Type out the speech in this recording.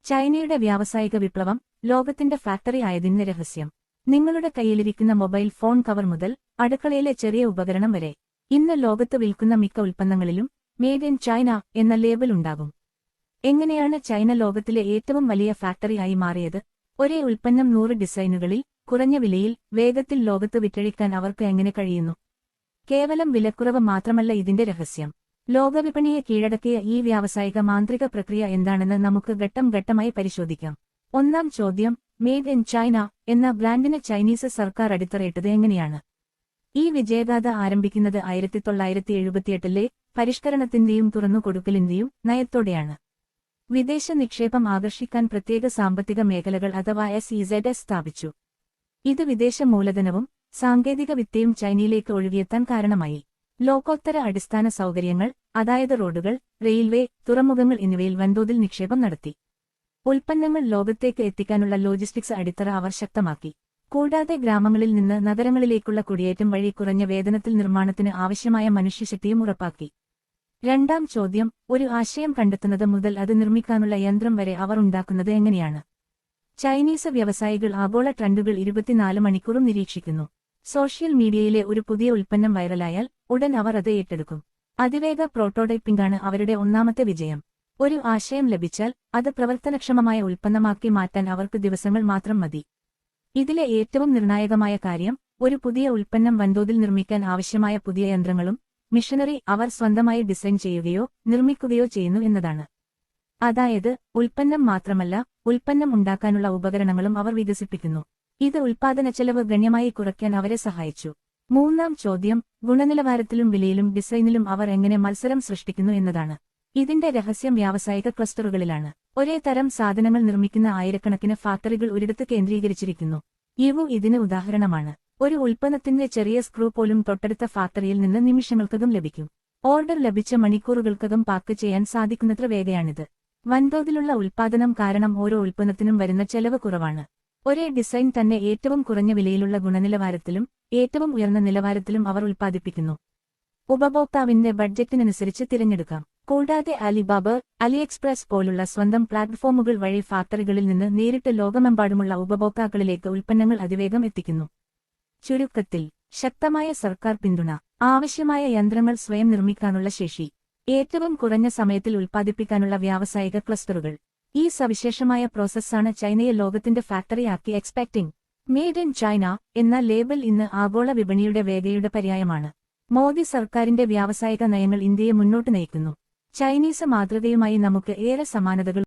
ചൈനയുടെ വ്യാവസായിക വിപ്ലവം ലോകത്തിന്റെ ഫാക്ടറി ആയതിന്റെ രഹസ്യം. നിങ്ങളുടെ കയ്യിലിരിക്കുന്ന മൊബൈൽ ഫോൺ കവർ മുതൽ അടുക്കളയിലെ ചെറിയ ഉപകരണം വരെ ഇന്ന് ലോകത്ത് വിൽക്കുന്ന മിക്ക ഉൽപ്പന്നങ്ങളിലും മെയ്ഡ് ഇൻ ചൈന എന്ന ലേബൽ ഉണ്ടാകും. എങ്ങനെയാണ് ചൈന ലോകത്തിലെ ഏറ്റവും വലിയ ഫാക്ടറി ആയി മാറിയത്? ഒരേ ഉൽപ്പന്നം 100 ഡിസൈനുകളിൽ കുറഞ്ഞ വിലയിൽ വേഗത്തിൽ ലോകത്ത് വിറ്റഴിക്കാൻ അവർക്ക് എങ്ങനെ കഴിയുന്നു? കേവലം വിലക്കുറവ് മാത്രമല്ല ഇതിന്റെ രഹസ്യം. ലോകവിപണിയെ കീഴടക്കിയ ഈ വ്യാവസായിക മാന്ത്രിക പ്രക്രിയ എന്താണെന്ന് നമുക്ക് ഘട്ടം ഘട്ടമായി പരിശോധിക്കാം. ഒന്നാം ചോദ്യം, മെയ്ഡ് ഇൻ ചൈന എന്ന ബ്രാൻഡിന് ചൈനീസ് സർക്കാർ അടിത്തറയിട്ടത് എങ്ങനെയാണ്? ഈ വിജയഗാഥ ആരംഭിക്കുന്നത് 1978-ലെ പരിഷ്കരണത്തിന്റെയും തുറന്നുകൊടുക്കലിന്റെയും നയത്തോടെയാണ്. വിദേശ നിക്ഷേപം ആകർഷിക്കാൻ പ്രത്യേക സാമ്പത്തിക മേഖലകൾ അഥവാ SEZ സ്ഥാപിച്ചു. ഇത് വിദേശ മൂലധനവും സാങ്കേതിക വിദ്യയും ചൈനയിലേക്ക് ഒഴുകിയെത്താൻ കാരണമായി. ലോകോത്തര അടിസ്ഥാന സൗകര്യങ്ങൾ, അതായത് റോഡുകൾ, റെയിൽവേ, തുറമുഖങ്ങൾ എന്നിവയിൽ വൻതോതിൽ നിക്ഷേപം നടത്തി. ഉൽപ്പന്നങ്ങൾ ലോകത്തേക്ക് എത്തിക്കാനുള്ള ലോജിസ്റ്റിക്സ് അടിത്തറ അവർ ശക്തമാക്കി. കൂടാതെ ഗ്രാമങ്ങളിൽ നിന്ന് നഗരങ്ങളിലേക്കുള്ള കുടിയേറ്റം വഴി കുറഞ്ഞ വേതനത്തിൽ നിർമ്മാണത്തിന് ആവശ്യമായ മനുഷ്യശക്തിയും ഉറപ്പാക്കി. രണ്ടാം ചോദ്യം, ഒരു ആശയം കണ്ടെത്തുന്നത് മുതൽ അത് നിർമ്മിക്കാനുള്ള യന്ത്രം വരെ അവർ ഉണ്ടാക്കുന്നത് എങ്ങനെയാണ്? ചൈനീസ് വ്യവസായികൾ ആഗോള ട്രെൻഡുകൾ 24 മണിക്കൂറും നിരീക്ഷിക്കുന്നു. സോഷ്യൽ മീഡിയയിലെ ഒരു പുതിയ ഉൽപ്പന്നം വൈറലായാൽ ഉടൻ അവർ അത് ഏറ്റെടുക്കും. അതിവേഗ പ്രോട്ടോടൈപ്പിംഗാണ് അവരുടെ ഒന്നാമത്തെ വിജയം. ഒരു ആശയം ലഭിച്ചാൽ അത് പ്രവർത്തനക്ഷമമായ ഉൽപ്പന്നമാക്കി മാറ്റാൻ അവർക്ക് ദിവസങ്ങൾ മാത്രം മതി. ഇതിലെ ഏറ്റവും നിർണായകമായ കാര്യം, ഒരു പുതിയ ഉൽപ്പന്നം വൻതോതിൽ നിർമ്മിക്കാൻ ആവശ്യമായ പുതിയ യന്ത്രങ്ങളും മിഷനറി അവർ സ്വന്തമായി ഡിസൈൻ ചെയ്യുകയോ നിർമ്മിക്കുകയോ ചെയ്യുന്നു എന്നതാണ്. അതായത് ഉൽപ്പന്നം മാത്രമല്ല, ഉൽപ്പന്നം ഉണ്ടാക്കാനുള്ള ഉപകരണങ്ങളും അവർ വികസിപ്പിക്കുന്നു. ഇത് ഉൽപ്പാദനച്ചെലവ് ഗണ്യമായി കുറയ്ക്കാൻ അവരെ സഹായിച്ചു. മൂന്നാം ചോദ്യം, ഗുണനിലവാരത്തിലും വിലയിലും ഡിസൈനിലും അവർ എങ്ങനെ മത്സരം സൃഷ്ടിക്കുന്നു എന്നതാണ്. ഇതിന്റെ രഹസ്യം വ്യാവസായിക ക്ലസ്റ്ററുകളിലാണ്. ഒരേ തരം സാധനങ്ങൾ നിർമ്മിക്കുന്ന ആയിരക്കണക്കിന് ഫാക്ടറികൾ ഒരിടത്ത് കേന്ദ്രീകരിച്ചിരിക്കുന്നു. ഇവു ഇതിന് ഉദാഹരണമാണ്. ഒരു ഉൽപ്പന്നത്തിന്റെ ചെറിയ സ്ക്രൂ പോലും തൊട്ടടുത്ത ഫാക്ടറിയിൽ നിന്ന് നിമിഷങ്ങൾക്കകം ലഭിക്കും. ഓർഡർ ലഭിച്ച മണിക്കൂറുകൾക്കകം പാക്ക് ചെയ്യാൻ സാധിക്കുന്നത്ര വേഗയാണിത്. വൻതോതിലുള്ള ഉൽപ്പാദനം കാരണം ഓരോ ഉൽപ്പന്നത്തിനും വരുന്ന ചെലവ് കുറവാണ്. ഒരേ ഡിസൈൻ തന്നെ ഏറ്റവും കുറഞ്ഞ വിലയിലുള്ള ഗുണനിലവാരത്തിലും ഏറ്റവും ഉയർന്ന നിലവാരത്തിലും അവർ ഉൽപ്പാദിപ്പിക്കുന്നു. ഉപഭോക്താവിന്റെ ബഡ്ജറ്റിനനുസരിച്ച് തിരഞ്ഞെടുക്കാം. കൂടാതെ അലിബാബ, അലിഎക്സ്പ്രസ് പോലുള്ള സ്വന്തം പ്ലാറ്റ്ഫോമുകൾ വഴി ഫാക്ടറികളിൽ നിന്ന് നേരിട്ട് ലോകമെമ്പാടുമുള്ള ഉപഭോക്താക്കളിലേക്ക് ഉൽപ്പന്നങ്ങൾ അതിവേഗം എത്തിക്കുന്നു. ചുരുക്കത്തിൽ, ശക്തമായ സർക്കാർ പിന്തുണ, ആവശ്യമായ യന്ത്രങ്ങൾ സ്വയം നിർമ്മിക്കാനുള്ള ശേഷി, ഏറ്റവും കുറഞ്ഞ സമയത്തിൽ ഉൽപ്പാദിപ്പിക്കാനുള്ള വ്യാവസായിക ക്ലസ്റ്ററുകൾ. ഈ സവിശേഷമായ പ്രോസസ്സാണ് ചൈനയെ ലോകത്തിന്റെ ഫാക്ടറിയാക്കി എക്സ്പെക്ടിംഗ്. മെയ്ഡ് ഇൻ ചൈന എന്ന ലേബൽ ഇന്ന് ആഗോള വിപണിയുടെ വേഗയുടെ പര്യായമാണ്. മോദി സർക്കാരിന്റെ വ്യാവസായിക നയങ്ങൾ ഇന്ത്യയെ മുന്നോട്ട് നയിക്കുന്നു. ചൈനീസ് മാതൃകയുമായി നമുക്ക് ഏറെ സമാനതകൾ